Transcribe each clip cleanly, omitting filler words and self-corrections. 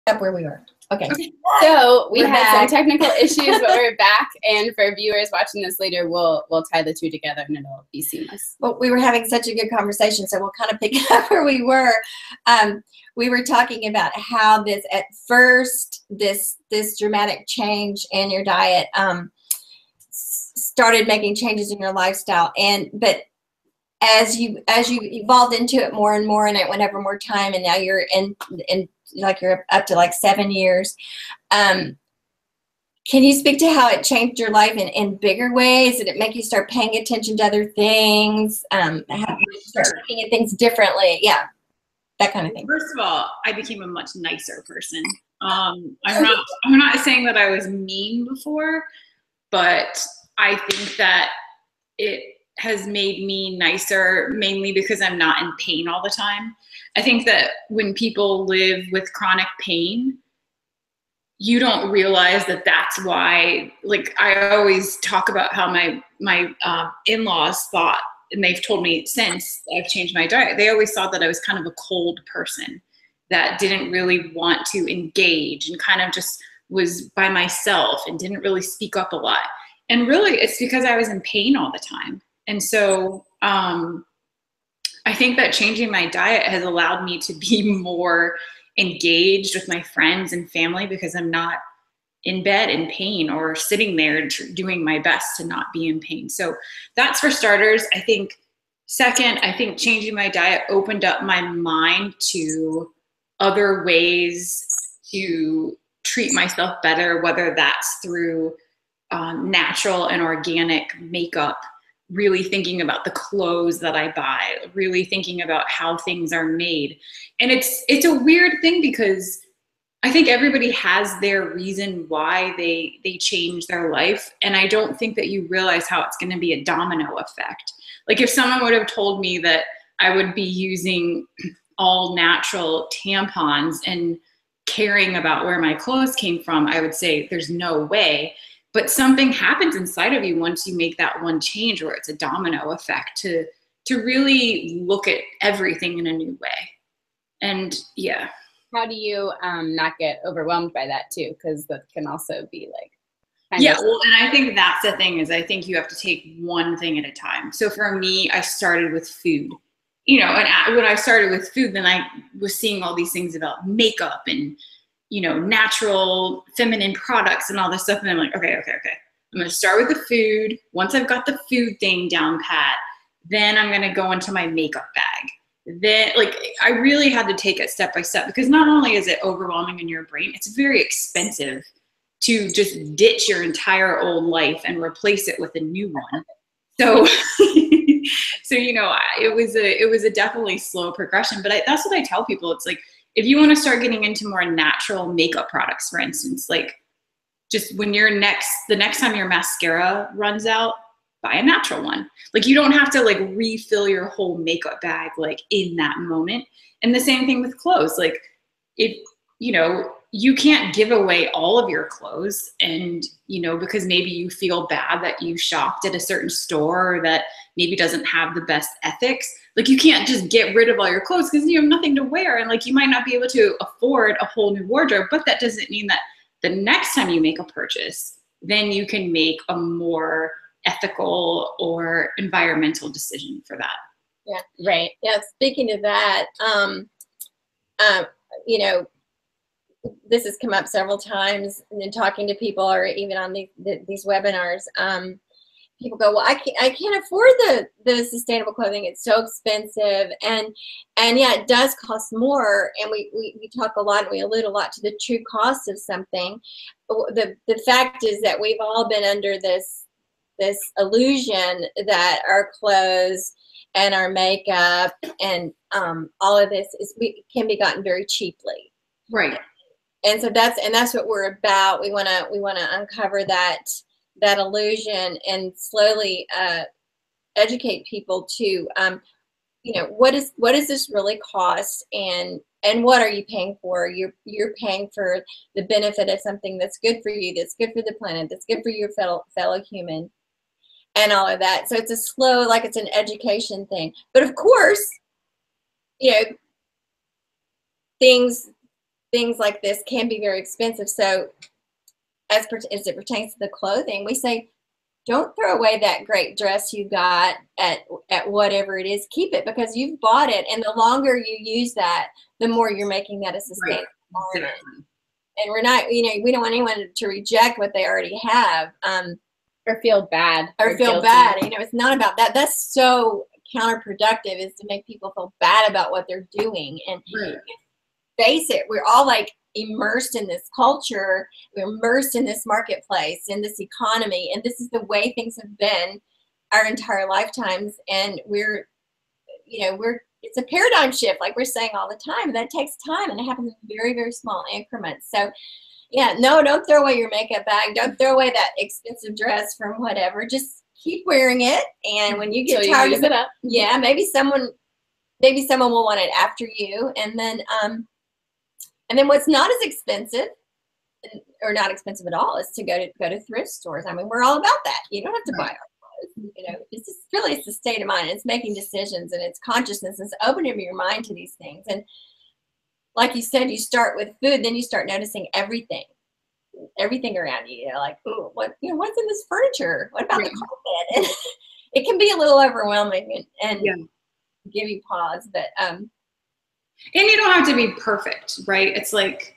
up where we were. Okay. So we We're had back. some technical issues, but we're back. And for viewers watching this later, we'll tie the two together and it'll be seamless. Well, we were having such a good conversation, so we'll kind of pick up where we were. We were talking about how this, at first, this dramatic change in your diet started making changes in your lifestyle, but as you evolved into it more and more, and it went over more time, and now you're in like you're up to like 7 years. Can you speak to how it changed your life in bigger ways? Did it make you start paying attention to other things? How did you start looking at things differently? Yeah, that kind of thing. First of all, I became a much nicer person. I'm not saying that I was mean before, but I think that it has made me nicer, mainly because I'm not in pain all the time. I think that when people live with chronic pain, you don't realize that that's why, like, I always talk about how my in-laws thought, and they've told me since I've changed my diet, they always thought that I was kind of a cold person that didn't really want to engage and kind of just was by myself and didn't really speak up a lot. And really, it's because I was in pain all the time. And so I think that changing my diet has allowed me to be more engaged with my friends and family because I'm not in bed in pain or sitting there doing my best to not be in pain. So that's for starters. I think second, I think changing my diet opened up my mind to other ways to treat myself better, whether that's through natural and organic makeup, really thinking about the clothes that I buy, really thinking about how things are made. And it's a weird thing because I think everybody has their reason why they change their life. And I don't think that you realize how it's going to be a domino effect. Like if someone would have told me that I would be using all natural tampons and caring about where my clothes came from, I would say there's no way. But something happens inside of you once you make that one change, where it's a domino effect to really look at everything in a new way. And yeah. How do you not get overwhelmed by that too? Because that can also be like, well, and I think that's the thing is I think you have to take one thing at a time. So for me, I started with food, and when I started with food, then I was seeing all these things about makeup and, natural feminine products and all this stuff. And I'm like, okay. I'm going to start with the food. Once I've got the food thing down pat, then I'm going to go into my makeup bag. Then, I really had to take it step by step because not only is it overwhelming in your brain, it's very expensive to just ditch your entire old life and replace it with a new one. So, it was a definitely slow progression. But that's what I tell people. It's like, if you want to start getting into more natural makeup products, for instance, like just when the next time your mascara runs out, buy a natural one. Like you don't have to refill your whole makeup bag in that moment. And the same thing with clothes. Like if, you can't give away all of your clothes and, because maybe you feel bad that you shopped at a certain store that maybe doesn't have the best ethics. You can't just get rid of all your clothes because you have nothing to wear. And you might not be able to afford a whole new wardrobe, but that doesn't mean that the next time you make a purchase, then you can make a more ethical or environmental decision for that. Yeah, right. Yeah, speaking of that, this has come up several times in talking to people or even on these webinars. People go, well, I can't afford the sustainable clothing. It's so expensive. And yeah, it does cost more. And we talk a lot and we allude a lot to the true cost of something. The fact is that we've all been under this illusion that our clothes and our makeup and all of this can be gotten very cheaply. Right. And so that's what we're about. We want to uncover that illusion and slowly educate people to what does this really cost and what are you paying for? You're paying for the benefit of something that's good for you, that's good for the planet, that's good for your fellow human, and all of that. So it's a slow, it's an education thing. But of course, things things like this can be very expensive. So as it pertains to the clothing, we say, don't throw away that great dress you got at whatever it is. Keep it, because you've bought it, and the longer you use that, the more you're making that a sustainable garment. And we're not, we don't want anyone to reject what they already have, or feel bad, or feel guilty. bad. It's not about that. That's so counterproductive, is to make people feel bad about what they're doing. And face it, we're all like immersed in this culture, we're immersed in this marketplace, in this economy, and this is the way things have been our entire lifetimes. And it's a paradigm shift, like we're saying all the time. That takes time, and it happens in very, very small increments. So yeah, no, don't throw away your makeup bag, don't throw away that expensive dress from whatever. Just keep wearing it, and when you get tired of it, yeah, maybe someone will want it after you. And then what's not as expensive, or not expensive at all, is to go to thrift stores. I mean, we're all about that. You don't have to buy our clothes. It's the state of mind. It's making decisions, and it's consciousness. It's opening your mind to these things. And like you said, you start with food, then you start noticing everything around you. Like, ooh, what's in this furniture? What about the carpet? And it can be a little overwhelming and give you pause, but and you don't have to be perfect, right? It's like,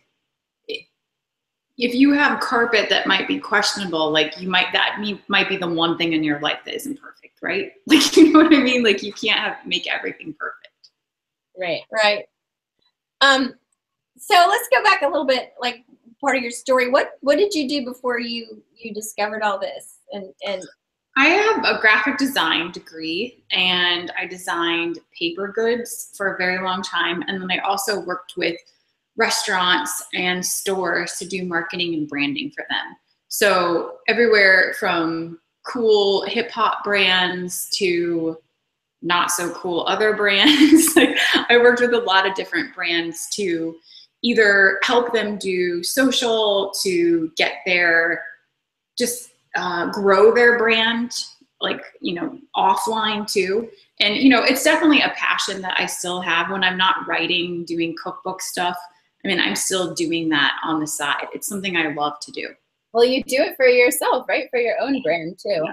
if you have carpet that might be questionable, like that might be the one thing in your life that isn't perfect, right? Like, you know what I mean? Like, you can't make everything perfect. Right. So let's go back a little bit, like part of your story. What did you do before you discovered all this? And I have a graphic design degree, and I designed paper goods for a very long time. And then I also worked with restaurants and stores to do marketing and branding for them. So everywhere from cool hip hop brands to not so cool other brands. Like, I worked with a lot of different brands to either help them do social, to get grow their brand, like, offline too. And, it's definitely a passion that I still have when I'm not writing, doing cookbook stuff. I mean, I'm still doing that on the side. It's something I love to do. Well, you do it for yourself, right? For your own brand too. Yeah.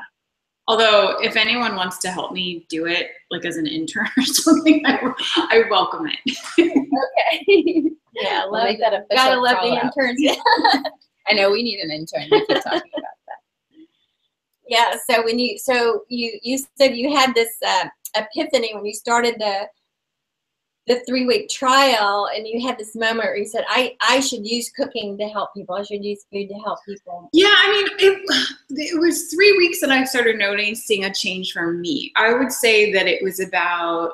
Although, if anyone wants to help me do it, like as an intern or something, I welcome it. Okay. Yeah, we'll make that official. Gotta love the interns. I know we need an intern. We keep talking about that. Yeah. So when you said you had this epiphany when you started the 3-week trial, and you had this moment where you said, I should use cooking to help people. I should use food to help people. Yeah, I mean, it was 3 weeks that I started noticing a change for me. I would say that it was about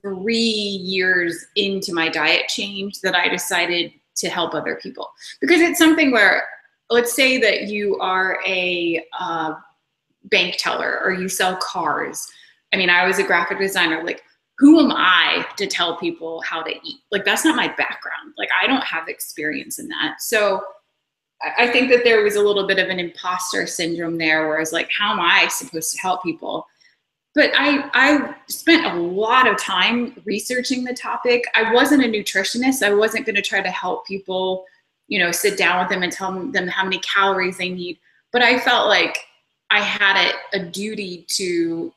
3 years into my diet change that I decided to help other people. Because it's something where, let's say that you are a bank teller, or you sell cars. I mean, I was a graphic designer. Like, who am I to tell people how to eat? Like, that's not my background. Like, I don't have experience in that. So I think that there was a little bit of an imposter syndrome there, where I was like, how am I supposed to help people? But I spent a lot of time researching the topic. I wasn't a nutritionist. I wasn't going to try to help people, sit down with them and tell them how many calories they need. But I felt like I had a duty to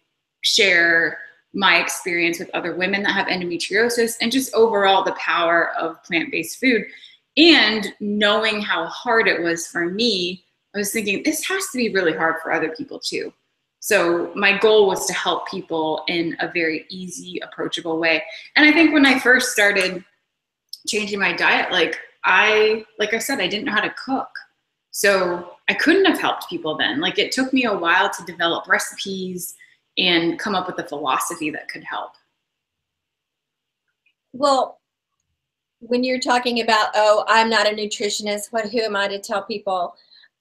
share my experience with other women that have endometriosis, and just overall the power of plant-based food. And knowing how hard it was for me, I was thinking, this has to be really hard for other people too. So my goal was to help people in a very easy, approachable way. And I think when I first started changing my diet, like I said, I didn't know how to cook. So I couldn't have helped people then. Like, it took me a while to develop recipes and come up with a philosophy that could help. Well, when you're talking about, I'm not a nutritionist, who am I to tell people?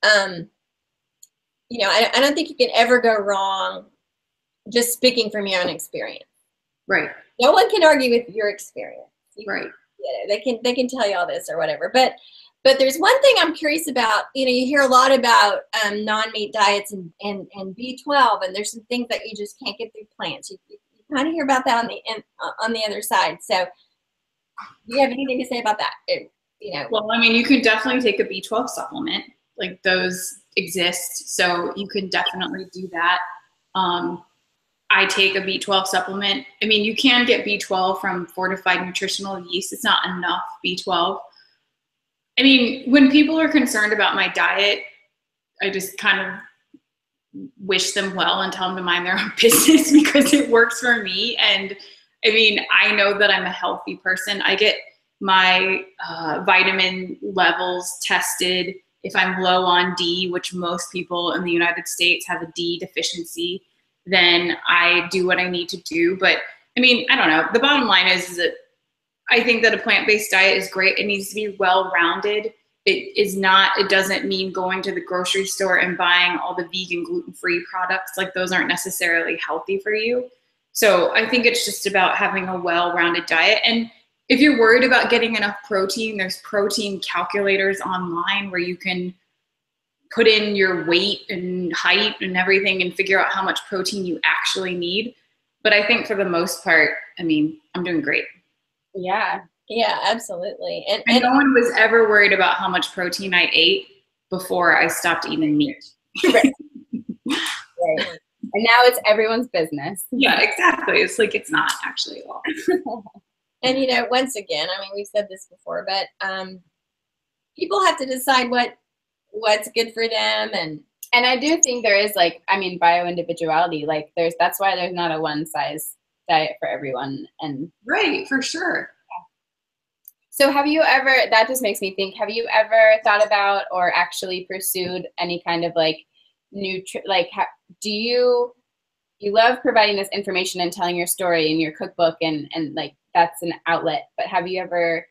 I don't think you can ever go wrong just speaking from your own experience. Right. No one can argue with your experience. Right. They can tell you all this or whatever. But there's one thing I'm curious about. You hear a lot about non-meat diets and B12, and there's some things that you just can't get through plants. You kind of hear about that on the other side. So Do you have anything to say about that? Well, I mean, you can definitely take a B12 supplement. Like those exist, so you can definitely do that. I take a B12 supplement. I mean, you can get B12 from fortified nutritional yeast. It's not enough B12. I mean, when people are concerned about my diet, I just kind of wish them well and tell them to mind their own business because it works for me. And I mean, I know that I'm a healthy person. I get my vitamin levels tested if I'm low on D, which most people in the United States have a D deficiency. Then I do what I need to do. But I mean, I don't know. The bottom line is that I think that a plant-based diet is great. It needs to be well-rounded. It doesn't mean going to the grocery store and buying all the vegan, gluten-free products. Like those aren't necessarily healthy for you. So I think it's just about having a well-rounded diet. And if you're worried about getting enough protein, there's protein calculators online where you can put in your weight and height and everything and figure out how much protein you actually need. But I think for the most part, I mean, I'm doing great. Yeah, absolutely. And no one was ever worried about how much protein I ate before I stopped eating meat. Right. Right. And now it's everyone's business. Yeah, exactly. It's like, it's not actually at all. And, once again, I mean, we've said this before, but people have to decide what's good for them. And I do think there is bio individuality. That's why there's not a one size diet for everyone. And right, for sure. So have you ever, that just makes me think, have you ever thought about or actually pursued any kind of do you love providing this information and telling your story in your cookbook and that's an outlet, but have you ever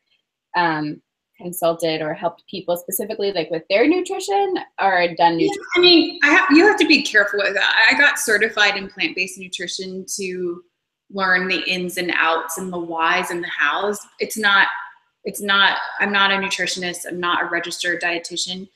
consulted or helped people specifically with their nutrition or done nutrition? Yeah, I mean, you have to be careful with that. I got certified in plant-based nutrition to learn the ins and outs and the whys and the hows. I'm not a nutritionist. I'm not a registered dietitian.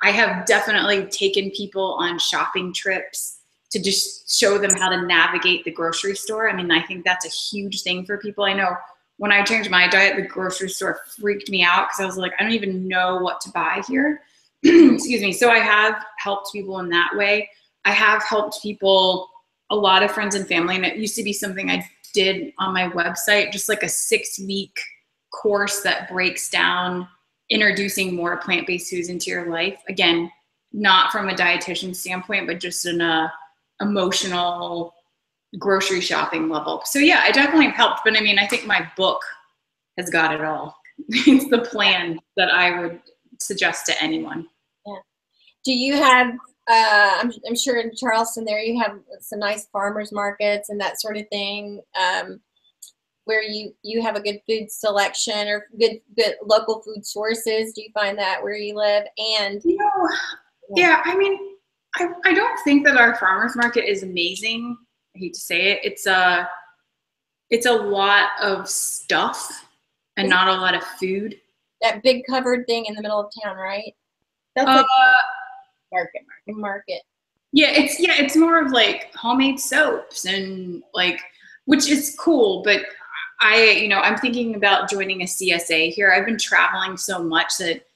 I have definitely taken people on shopping trips to just show them how to navigate the grocery store. I mean, I think that's a huge thing for people. I know when I changed my diet, the grocery store freaked me out because I was like, I don't even know what to buy here. Excuse me. So I have helped people in that way. I have helped people, a lot of friends and family, and it used to be something I did on my website, just like a 6-week course that breaks down introducing more plant-based foods into your life. Again, not from a dietitian standpoint, but just in a emotional grocery shopping level. So yeah, I definitely have helped, but I mean, I think my book has got it all. It's the plan that I would suggest to anyone. Yeah. Do you have, I'm sure in Charleston there, you have some nice farmers markets and that sort of thing, where you have a good food selection or good local food sources. Do you find that where you live? And yeah, I mean, I don't think that our farmers market is amazing. I hate to say it. It's a lot of stuff and not a lot of food. That big covered thing in the middle of town, right? That's market. Yeah, it's more of homemade soaps and which is cool, but I'm thinking about joining a CSA here. I've been traveling so much that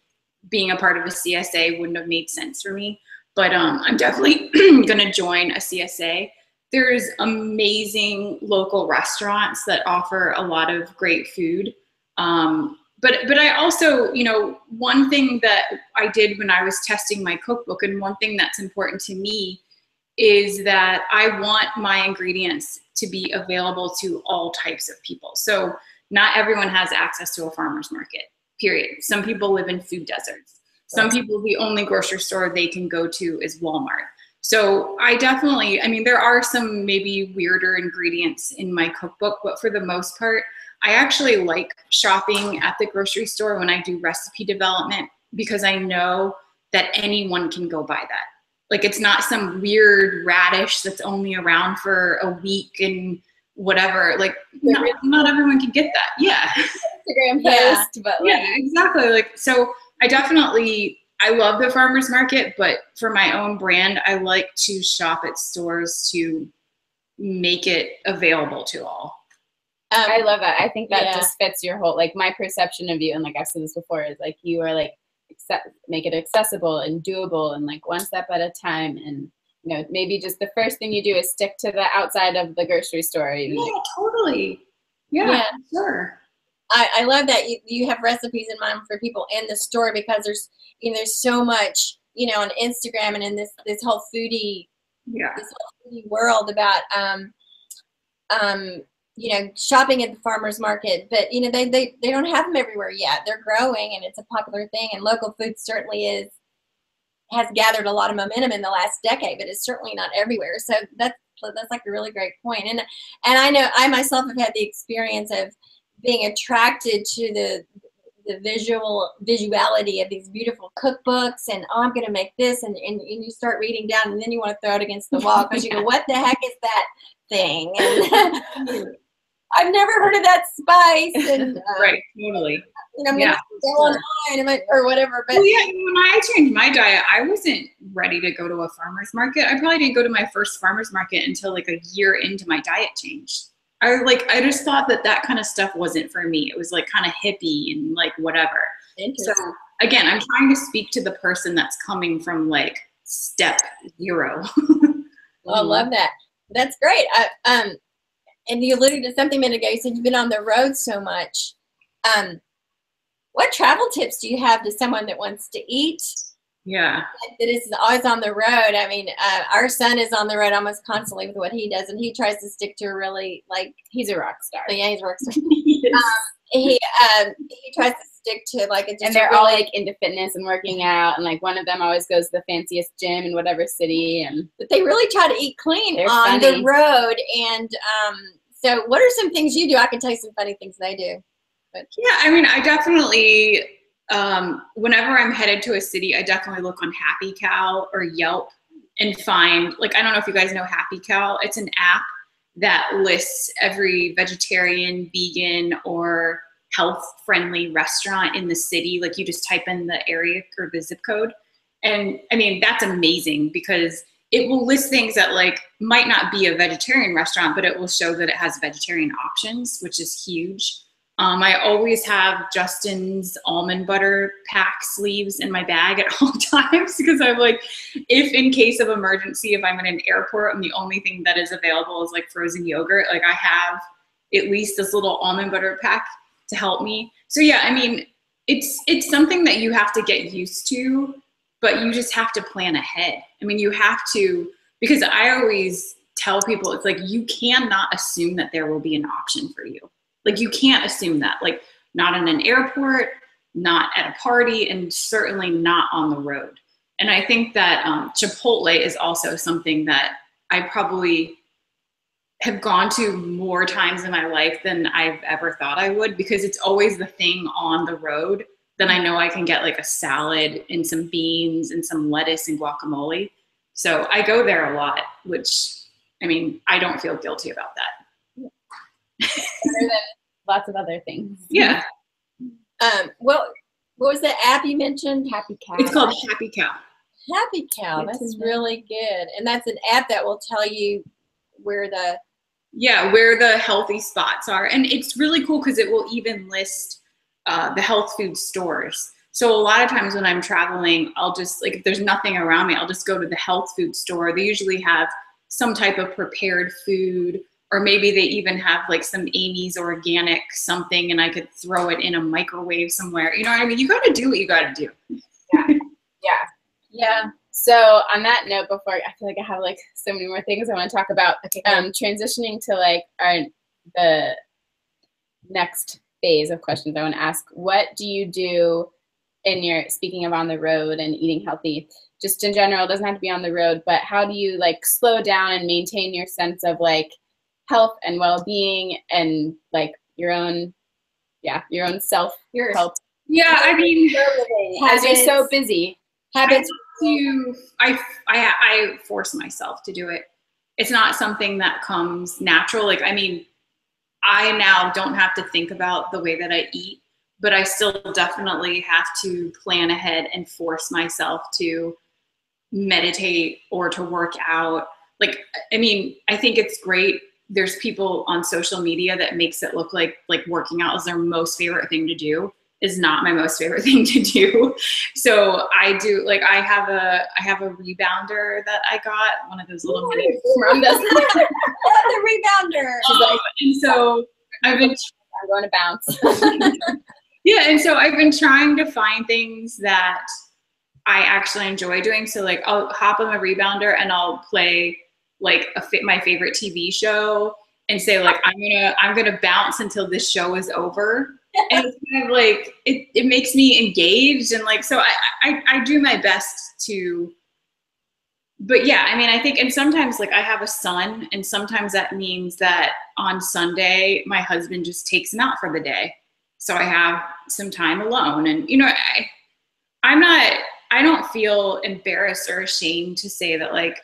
being a part of a CSA wouldn't have made sense for me, but I'm definitely going to join a CSA. There's amazing local restaurants that offer a lot of great food. But I also, one thing that I did when I was testing my cookbook, and one thing that's important to me is that I want my ingredients to be available to all types of people. So not everyone has access to a farmer's market, period. Some people live in food deserts. Some people, the only grocery store they can go to is Walmart. So there are some maybe weirder ingredients in my cookbook, but for the most part, I actually like shopping at the grocery store when I do recipe development because I know that anyone can go buy that. It's not some weird radish that's only around for a week and whatever. Not everyone can get that. Yeah. Instagram post, but yeah, exactly. So I love the farmer's market, but for my own brand, I like to shop at stores to make it available to all. I love that. I think that Yeah. just fits your whole, like, my perception of you, and like I've said this before, is like you are like make it accessible and doable and like one step at a time. And you know, maybe just the first thing you do is stick to the outside of the grocery store. Even Yeah, totally. Yeah, sure. I love that you have recipes in mind for people in the store, because there's, you know, there's so much, you know, on Instagram and in this whole foodie world about you know, shopping at the farmers market, but you know, they don't have them everywhere yet. They're growing, and it's a popular thing, and local food certainly has gathered a lot of momentum in the last decade, but it's certainly not everywhere. So that's like a really great point. And I know I myself have had the experience of being attracted to the visuality of these beautiful cookbooks, and oh, I'm going to make this, and you start reading down, and then you want to throw it against the wall because you go, what the heck is that thing? And I've never heard of that spice. And right, totally. And I'm going to go online or whatever. But well, yeah, when I changed my diet, I wasn't ready to go to a farmer's market. I probably didn't go to my first farmer's market until like a year into my diet change. I just thought that kind of stuff wasn't for me. It was like kind of hippie and like whatever. So again, I'm trying to speak to the person that's coming from like step 0. I love that. That's great. And you alluded to something a minute ago. You said you've been on the road so much. What travel tips do you have to someone that wants to eat? Yeah. That is always on the road. I mean, our son is on the road almost constantly with what he does, and he tries to stick to a really, like, he's a rock star. Yeah, he's a rock star. He tries to stick to like a. And they're all like into fitness and working out, and like one of them always goes to the fanciest gym in whatever city, and but they really try to eat clean on the road. And so, what are some things you do? I can tell you some funny things they do. But yeah, I mean, I definitely. Whenever I'm headed to a city, I definitely look on Happy Cow or Yelp and find, like, I don't know if you guys know Happy Cow. It's an app that lists every vegetarian, vegan, or health-friendly restaurant in the city. Like, you just type in the area or the zip code. And I mean, that's amazing because it will list things that like might not be a vegetarian restaurant, but it will show that it has vegetarian options, which is huge. I always have Justin's almond butter pack sleeves in my bag at all times because I'm like, if in case of emergency, if I'm in an airport and the only thing that is available is like frozen yogurt, like I have at least this little almond butter pack to help me. So yeah, I mean, it's something that you have to get used to, but you just have to plan ahead. I mean, you have to, because I always tell people, it's like, you cannot assume that there will be an option for you. Like, you can't assume that, like, not in an airport, not at a party, and certainly not on the road. And I think that Chipotle is also something that I probably have gone to more times in my life than I've ever thought I would, because it's always the thing on the road. Then I know I can get like a salad and some beans and some lettuce and guacamole. So I go there a lot, which, I mean, I don't feel guilty about that. Better than lots of other things. Yeah. What was the app you mentioned? Happy Cow. It's called Happy Cow. Happy Cow. That's really good. And that's an app that will tell you where the healthy spots are. And it's really cool because it will even list the health food stores. So a lot of times when I'm traveling, I'll just, like, if there's nothing around me, I'll just go to the health food store. They usually have some type of prepared food, or maybe they even have like some Amy's organic something and I could throw it in a microwave somewhere. You know what I mean? You got to do what you got to do. Yeah. So on that note, before, I feel like I have like so many more things I want to talk about. Okay. Transitioning to like the next phase of questions I want to ask. What do you do in your, speaking of on the road and eating healthy, just in general, it doesn't have to be on the road, but how do you like slow down and maintain your sense of like health and well-being and like your own self help? Yeah, I mean, as you're so busy. Habits. I force myself to do it. It's not something that comes natural. Like, I mean, I now don't have to think about the way that I eat, but I still definitely have to plan ahead and force myself to meditate or to work out. Like, I mean, I think it's great there's people on social media that makes it look like working out is their most favorite thing to do. Is not my most favorite thing to do. So I do, like, I have a rebounder that I got, one of those little mini the rebounder. And so I'm going to bounce. Yeah, and so I've been trying to find things that I actually enjoy doing. So like I'll hop on a rebounder and I'll play like my favorite TV show and say like I'm gonna bounce until this show is over. And it's kind of like it makes me engaged, and like so I do my best to. But yeah, I mean, I think, and sometimes like I have a son, and sometimes that means that on Sunday my husband just takes him out for the day, so I have some time alone. And you know, I don't feel embarrassed or ashamed to say that like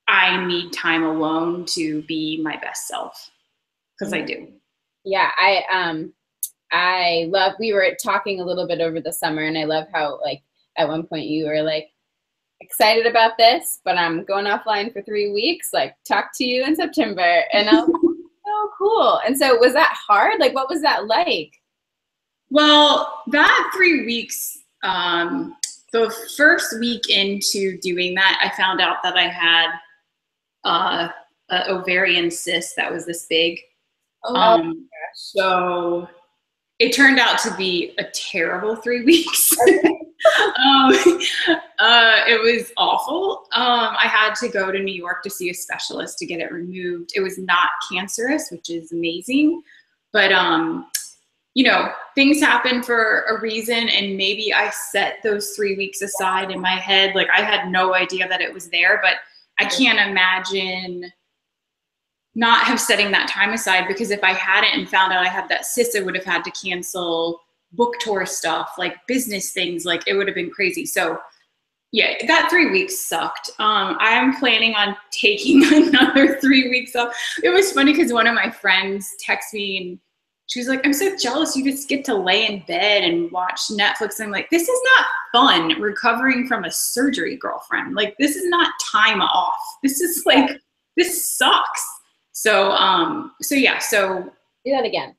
I need time alone to be my best self, because I do. Yeah, I love, we were talking a little bit over the summer, and I love how like at one point you were like excited about this, but I'm going offline for 3 weeks, like talk to you in September. And I was like, oh, cool. And so was that hard? Like, what was that like? Well, that 3 weeks, the first week into doing that, I found out that I had an ovarian cyst that was this big. So it turned out to be a terrible 3 weeks. It was awful. I had to go to New York to see a specialist to get it removed. It was not cancerous, which is amazing. But, you know, things happen for a reason. And maybe I set those 3 weeks aside in my head. Like I had no idea that it was there, but I can't imagine not have setting that time aside, because if I hadn't and found out I had that cyst, I would have had to cancel book tour stuff, like business things, like it would have been crazy. So yeah, that 3 weeks sucked. I'm planning on taking another 3 weeks off. It was funny because one of my friends texted me and she was like, I'm so jealous you just get to lay in bed and watch Netflix. And I'm like, this is not fun recovering from a surgery, girlfriend. Like, this is not time off. This is like, this sucks. So, yeah, so. Do that again.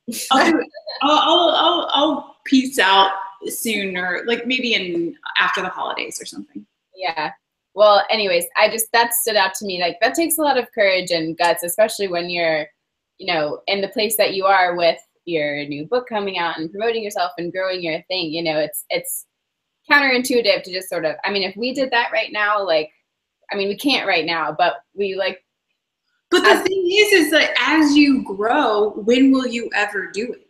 I'll peace out soon, or like maybe after the holidays or something. Yeah. Well, anyways, that stood out to me. Like that takes a lot of courage and guts, especially when you're, you know, in the place that you are with your new book coming out and promoting yourself and growing your thing. You know, it's counterintuitive to just sort of, I mean, if we did that right now, like, I mean, we can't right now, but we like. But the thing is that as you grow, when will you ever do it?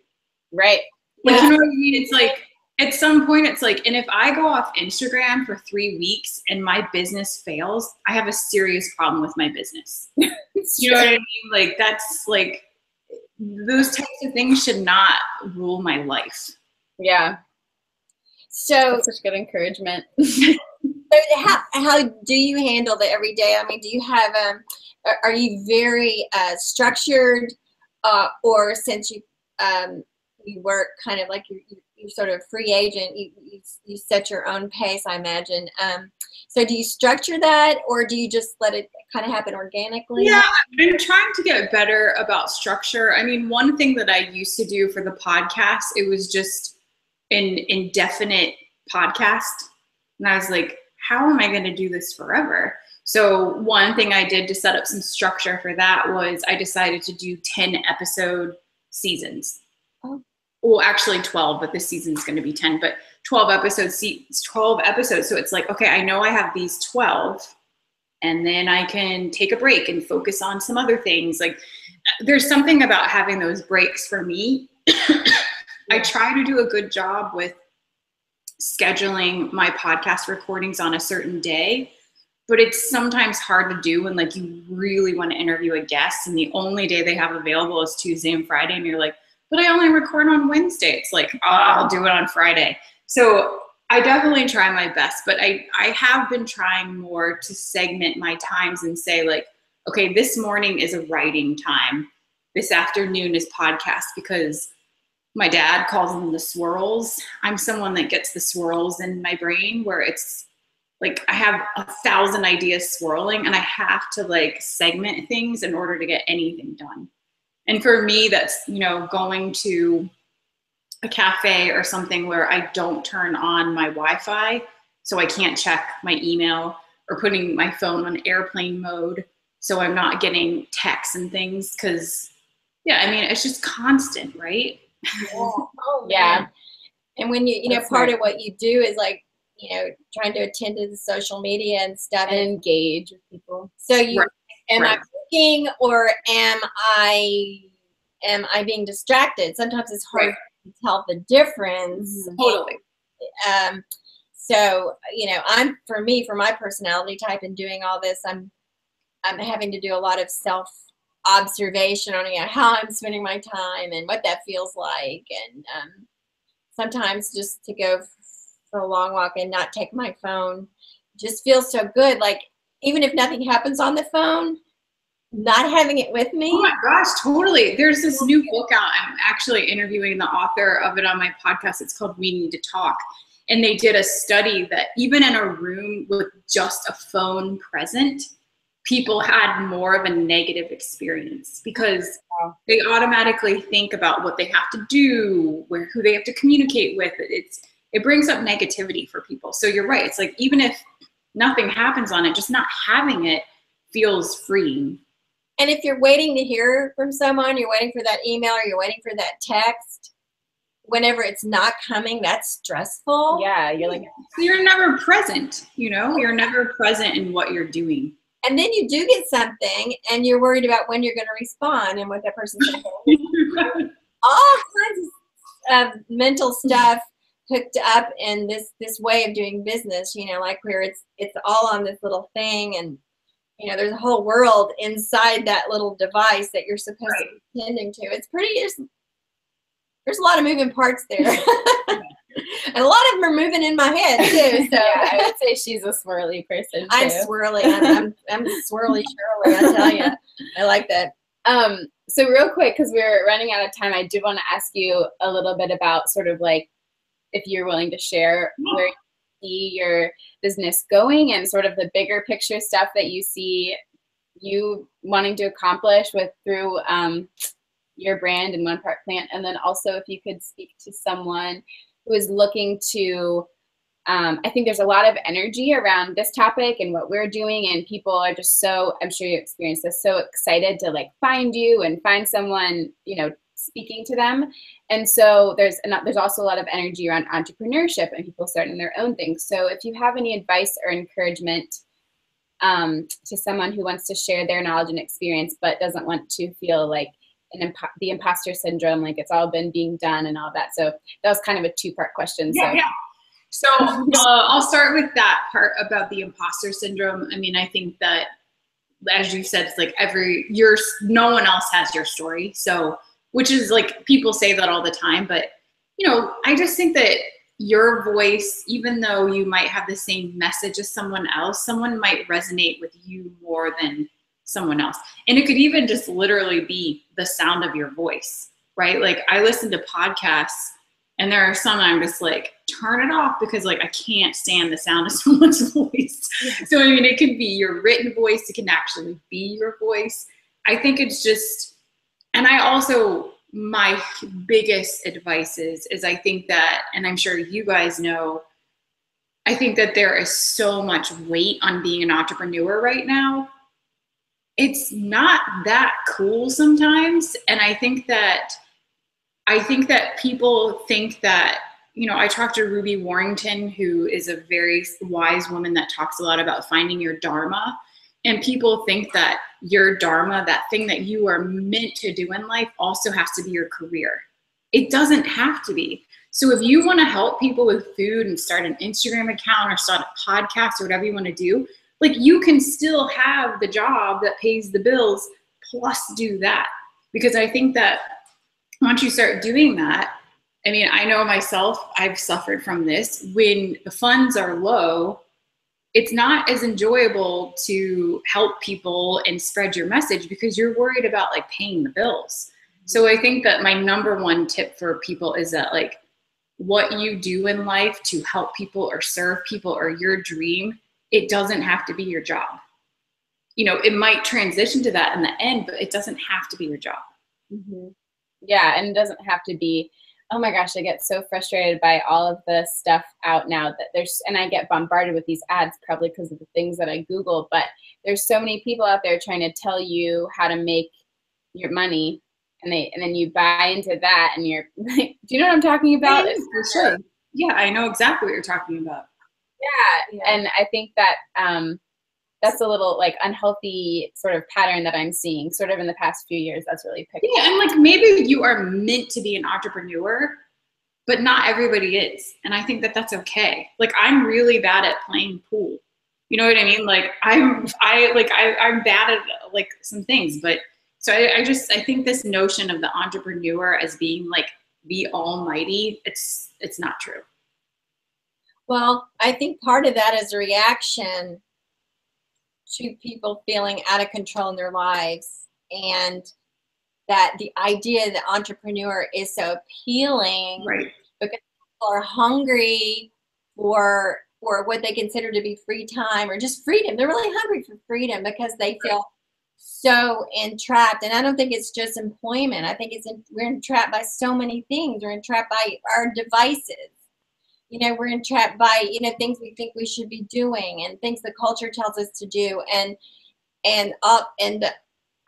Right. Like, you know what I mean? It's like, at some point, it's like, and if I go off Instagram for 3 weeks and my business fails, I have a serious problem with my business. You know what I mean? Like, that's like, those types of things should not rule my life. Yeah. So that's such good encouragement. So how do you handle the everyday? I mean, do you have are you very structured, or since you work kind of like you're sort of free agent, you set your own pace, I imagine. So do you structure that, or do you just let it kind of happen organically? Yeah, I'm trying to get better about structure. I mean, one thing that I used to do for the podcast, it was just an indefinite podcast. And I was like, how am I going to do this forever? So one thing I did to set up some structure for that was I decided to do 10 episode seasons. Oh. Well, actually 12, but this season's going to be 10, but 12 episodes. So it's like, okay, I know I have these 12, and then I can take a break and focus on some other things. Like there's something about having those breaks for me. I try to do a good job with scheduling my podcast recordings on a certain day, but it's sometimes hard to do when like you really want to interview a guest and the only day they have available is Tuesday and Friday, and you're like, but I only record on Wednesday. It's like, oh, I'll do it on Friday. So I definitely try my best, but I have been trying more to segment my times and say like, okay, this morning is a writing time. This afternoon is podcast, because my dad calls them the swirls. I'm someone that gets the swirls in my brain where it's like I have 1,000 ideas swirling and I have to like segment things in order to get anything done. And for me, that's, you know, going to a cafe or something where I don't turn on my Wi-Fi, so I can't check my email, or putting my phone on airplane mode so I'm not getting texts and things. Because, yeah, I mean, it's just constant, right? Yeah. Oh, Yeah. man. And when you know, That's part right. of what you do is like, you know, trying to attend to the social media and stuff. And engage with people. So you, Right. am I Right. working, or am I being distracted? Sometimes it's hard to tell the difference. Totally. So, you know, for my personality type and doing all this, I'm having to do a lot of self observation on, you know, how I'm spending my time and what that feels like. And sometimes just to go for a long walk and not take my phone just feels so good. Like, even if nothing happens on the phone, not having it with me. Oh my gosh, totally. There's this new book out. I'm actually interviewing the author of it on my podcast. It's called We Need to Talk. And they did a study that even in a room with just a phone present, people had more of a negative experience, because they automatically think about what they have to do, who they have to communicate with. It brings up negativity for people. So you're right. It's like, even if nothing happens on it, just not having it feels freeing. And if you're waiting to hear from someone, you're waiting for that email or you're waiting for that text, whenever it's not coming, that's stressful. Yeah, you're like, So you're never present, you know? You're never present in what you're doing. And then you do get something and you're worried about when you're going to respond and what that person's going to say. All kinds of mental stuff hooked up in this way of doing business, you know, like where it's all on this little thing, and you know, there's a whole world inside that little device that you're supposed to be tending to. It's pretty, there's a lot of moving parts there. And a lot of them are moving in my head too. So yeah, I would say she's a swirly person too. I'm swirly. I'm swirly Shirley, I tell you. I like that. So real quick, because we're running out of time, I do want to ask you a little bit about sort of like, if you're willing to share where you see your business going and sort of the bigger picture stuff that you see you wanting to accomplish through your brand and One Part Plant. And then also if you could speak to someone who is looking to, I think there's a lot of energy around this topic and what we're doing, and people are just so, I'm sure you experienced this, so excited to like find you and find someone, you know, speaking to them. And so there's also a lot of energy around entrepreneurship and people starting their own things. So if you have any advice or encouragement to someone who wants to share their knowledge and experience, but doesn't want to feel like the imposter syndrome, like it's all been being done and all that. So that was kind of a two-part question. So I'll start with that part about the imposter syndrome. I mean, I think that, as you said, it's like no one else has your story. So, which is like, people say that all the time, but you know, I just think that your voice, even though you might have the same message as someone else, someone might resonate with you more than someone else. And it could even just literally be the sound of your voice, right? Like, I listen to podcasts and there are some I'm just like, turn it off, because like I can't stand the sound of someone's voice. So I mean, it can be your written voice, it can actually be your voice. I think it's just, and I also, my biggest advice is I think that, and I'm sure you guys know, I think that there is so much weight on being an entrepreneur right now. It's not that cool sometimes. And I think that people think that, you know, I talked to Ruby Warrington, who is a very wise woman that talks a lot about finding your dharma. And people think that your dharma, that thing that you are meant to do in life, also has to be your career. It doesn't have to be. So if you want to help people with food and start an Instagram account or start a podcast or whatever you want to do, like, you can still have the job that pays the bills plus do that. Because I think that once you start doing that, I mean, I know myself, I've suffered from this. When the funds are low, it's not as enjoyable to help people and spread your message because you're worried about like paying the bills. So I think that my number one tip for people is that, like, what you do in life to help people or serve people or your dream, it doesn't have to be your job. You know, it might transition to that in the end, but it doesn't have to be your job. Mm-hmm. Yeah, and it doesn't have to be, oh my gosh, I get so frustrated by all of the stuff out now that and I get bombarded with these ads probably because of the things that I Google, but there's so many people out there trying to tell you how to make your money, and then you buy into that, and you're like, do you know what I'm talking about? Yeah, for sure. Yeah, I know exactly what you're talking about. Yeah, and I think that that's a little like unhealthy sort of pattern that I'm seeing sort of in the past few years that's really picked up. Yeah, and like maybe you are meant to be an entrepreneur, but not everybody is. And I think that that's okay. Like I'm really bad at playing pool. You know what I mean? Like I'm bad at like some things, but so I think this notion of the entrepreneur as being like the almighty, it's not true. Well, I think part of that is a reaction to people feeling out of control in their lives, and that the idea that entrepreneur is so appealing, Right. because people are hungry for what they consider to be free time or just freedom. They're really hungry for freedom because they feel so entrapped. And I don't think it's just employment. I think we're entrapped by so many things. We're entrapped by our devices. You know, we're entrapped by, you know, things we think we should be doing and things the culture tells us to do. And the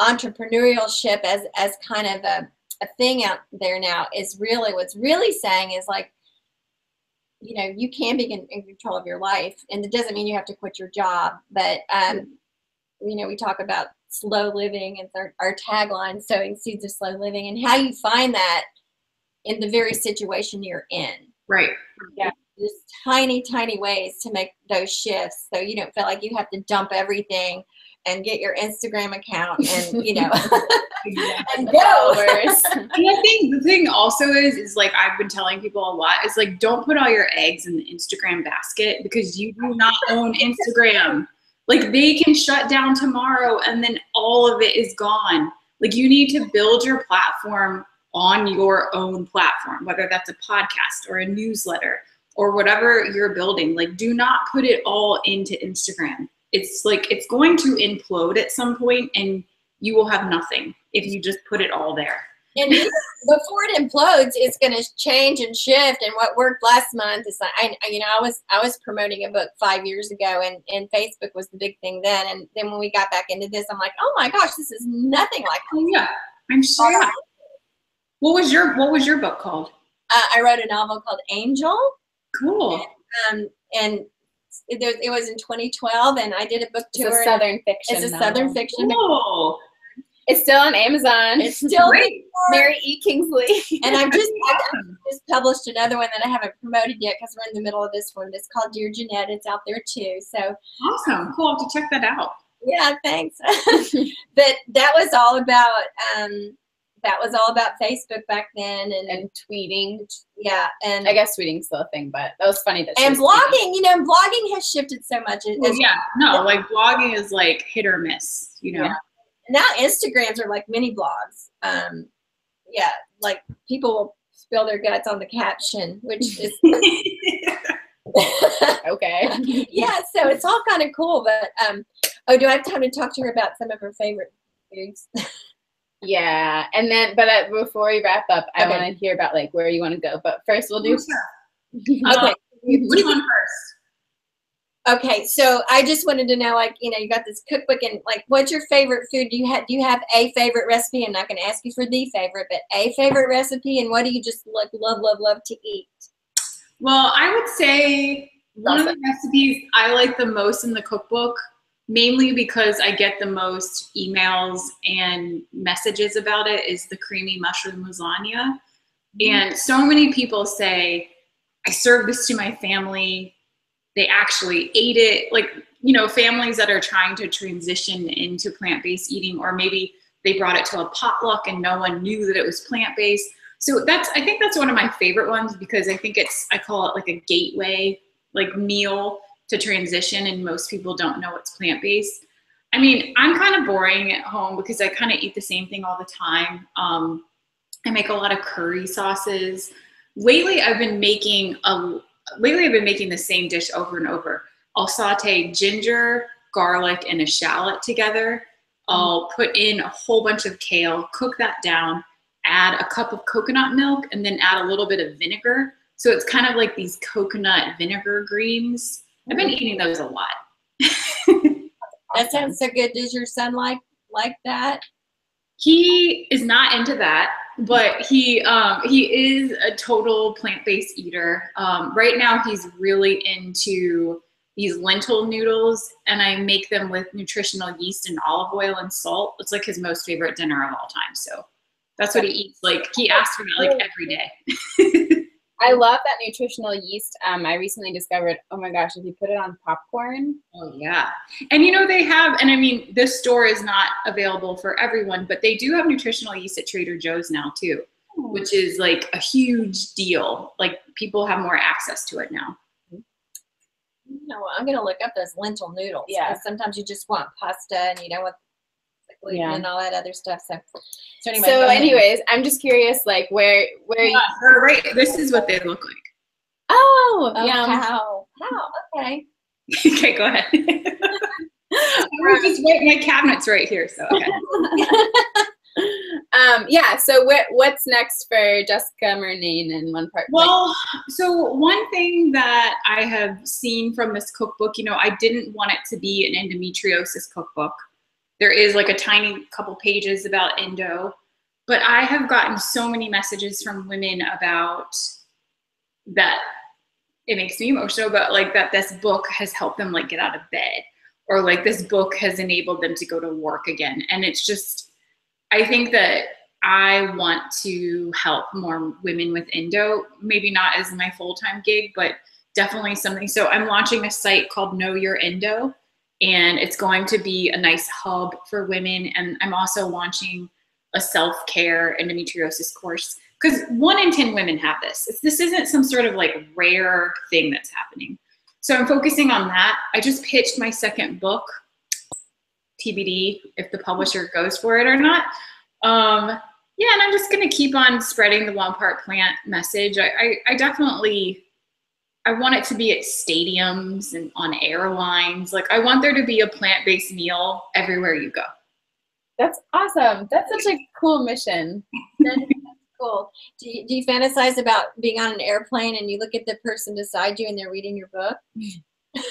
entrepreneurship as kind of a thing out there now is really what's really saying is like, you know, you can be in control of your life, and it doesn't mean you have to quit your job, but you know, we talk about slow living and our tagline, sowing seeds of slow living, and how you find that in the very situation you're in. Right. Yeah. Just tiny ways to make those shifts so you don't feel like you have to dump everything and get your Instagram account and, you know, and go. And I think the thing also is like I've been telling people a lot, is like don't put all your eggs in the Instagram basket, because you do not own Instagram. Like they can shut down tomorrow and then all of it is gone. Like you need to build your platform on your own platform, whether that's a podcast or a newsletter or whatever you're building. Like do not put it all into Instagram. It's like it's going to implode at some point and you will have nothing if you just put it all there. And before it implodes, it's going to change and shift. And what worked last month is like, I was promoting a book 5 years ago, and Facebook was the big thing then. And then when we got back into this, I'm like, oh my gosh, this is nothing like this. Oh yeah, I'm sure. What was your book called? I wrote a novel called Angel. Cool. And it was in 2012, and I did a book tour. It's a Southern fiction. It's a Southern fiction. Cool. It's still on Amazon. It's still great. Mary E. Kingsley. And I've just published another one that I haven't promoted yet because we're in the middle of this one. It's called Dear Jeanette. It's out there too. So awesome. Cool. I'll have to check that out. Yeah, thanks. But that was all about Facebook back then and tweeting. Yeah, and I guess tweeting's still a thing, but that was funny that. And blogging, you know, blogging has shifted so much. Like blogging is like hit or miss, you know. Yeah. Now Instagrams are like mini blogs. Yeah, like people will spill their guts on the caption, which is okay. Yeah, so it's all kind of cool. But do I have time to talk to her about some of her favorite foods? Yeah, and then, but before we wrap up, I want to hear about like where you want to go. But first, we'll do. Okay, which one first? Okay, so I just wanted to know, like, you know, you got this cookbook, and like, what's your favorite food? Do you have a favorite recipe? I'm not going to ask you for the favorite, but a favorite recipe, and what do you just like love to eat? Well, I would say one of the recipes I like the most in the cookbook, mainly because I get the most emails and messages about it, is the creamy mushroom lasagna. And so many people say, I served this to my family. They actually ate it. Like, you know, families that are trying to transition into plant-based eating, or maybe they brought it to a potluck and no one knew that it was plant-based. So I think that's one of my favorite ones, because I think I call it like a gateway, like meal to transition, and most people don't know it's plant-based. I mean, I'm kind of boring at home because I kind of eat the same thing all the time. I make a lot of curry sauces. Lately, I've been making the same dish over and over. I'll saute ginger, garlic, and a shallot together. I'll put in a whole bunch of kale, cook that down, add a cup of coconut milk and then add a little bit of vinegar. So it's kind of like these coconut vinegar greens. I've been eating those a lot. That sounds so good. Does your son like that? He is not into that, but he is a total plant-based eater. Right now he's really into these lentil noodles, and I make them with nutritional yeast and olive oil and salt. It's like his most favorite dinner of all time. So that's what he eats. Like he asks for that like every day. I love that nutritional yeast. I recently discovered, oh my gosh, if you put it on popcorn. Oh yeah. And you know, they have, and I mean, this store is not available for everyone, but they do have nutritional yeast at Trader Joe's now too, which is like a huge deal. Like people have more access to it now. No, I'm gonna look up those lentil noodles. Yeah. Sometimes you just want pasta and you don't want the gluten and all that other stuff. So anyway. So anyways, I'm just curious, like where you. Right. This is what they look like. Oh, how? Okay. Okay, go ahead. We're just right. My cabinet's right here, so okay. Yeah. So what's next for Jessica Murnane and One Part? Well, so one thing that I have seen from this cookbook, you know, I didn't want it to be an endometriosis cookbook. There is like a tiny couple pages about endo, but I have gotten so many messages from women about that. It makes me emotional, but like that this book has helped them like get out of bed, or like this book has enabled them to go to work again. And it's just, I think that I want to help more women with endo, maybe not as my full-time gig, but definitely something. So I'm launching a site called Know Your Endo, and it's going to be a nice hub for women. And I'm also launching a self-care endometriosis course, because 1 in 10 women have this. This isn't some sort of like rare thing that's happening. So I'm focusing on that. I just pitched my second book, TBD if the publisher goes for it or not. Yeah, and I'm just gonna keep on spreading the One Part Plant message. I definitely, I want it to be at stadiums and on airlines. Like I want there to be a plant-based meal everywhere you go. That's awesome. That's such a cool mission. That's cool. Do you fantasize about being on an airplane and you look at the person beside you and they're reading your book?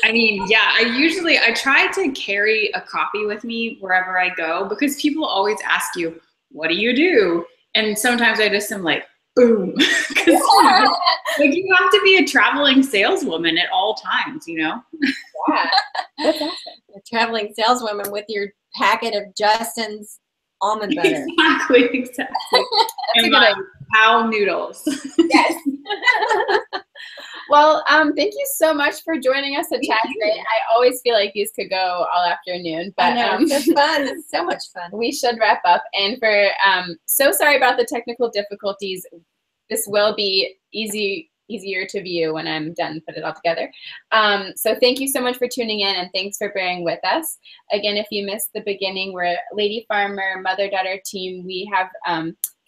I mean, yeah, I try to carry a copy with me wherever I go, because people always ask you, what do you do? And sometimes I just am like, boom. Because like you have to be a traveling saleswoman at all times, you know? Yeah, that's awesome. A traveling saleswoman with your packet of Justin's almond butter. Exactly. And my cow noodles. Yes. Well, thank you so much for joining us at Chat today. I always feel like these could go all afternoon, but I know, it's fun. It's so much fun. We should wrap up. And for so sorry about the technical difficulties. This will be easier to view when I'm done and put it all together. So thank you so much for tuning in, and thanks for bearing with us. Again, if you missed the beginning, we're a Lady Farmer mother-daughter team. We have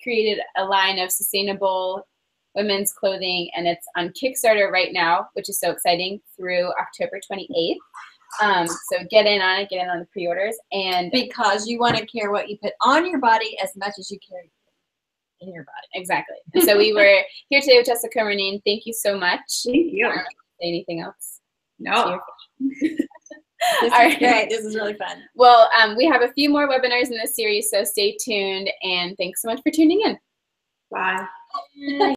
created a line of sustainable women's clothing, and it's on Kickstarter right now, which is so exciting, through October 28th. So get in on it, get in on the pre-orders. And because you want to care what you put on your body as much as you care in your body. Exactly. And so we were here today with Jessica Murnane. Thank you so much. Thank you. Say anything else? No. This is great. This is really fun. Well, we have a few more webinars in this series, so stay tuned, and thanks so much for tuning in. Bye.